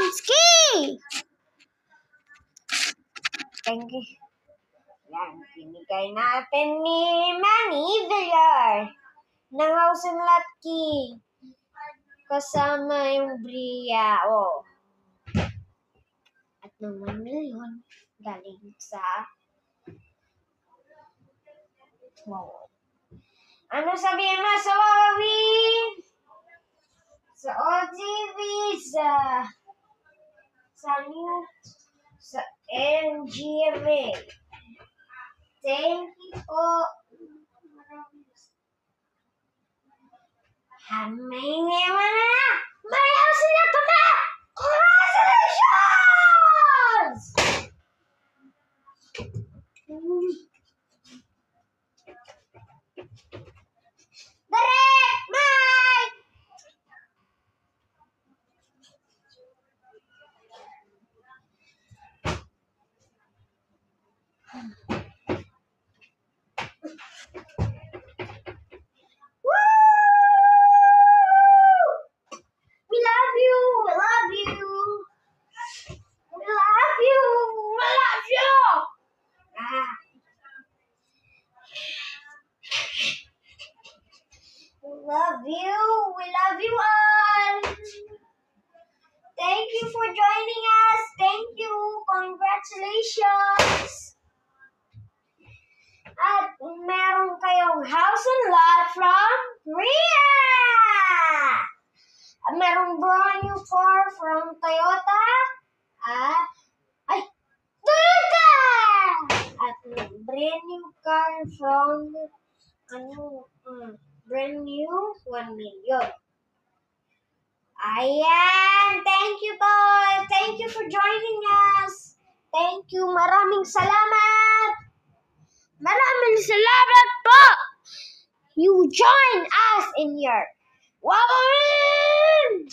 Chomsky! Thank you. Yan, binigay natin ni Manny Villar ng House and Lot Key. Kasama yung Bria. Oh. At naman million galing sa wow. Ano sabihin mo sa Wawawin? Sa OTV, sa New, sa NGMA. Thank you po. May naman na! May house na ito na! Congratulations! Direct Mike! We love you! We love you! We love you! We love you! We love you! We love you all! Thank you for joining us! Thank you! Congratulations! At meron kayong house and lot from Rhea! Merong brand new car from Toyota. Toyota! At brand new car from brand new 1 million. Ayan! Thank you po! Thank you for joining us! Thank you! Maraming salamat! Maraming salamat po! You join us in your Wawawin!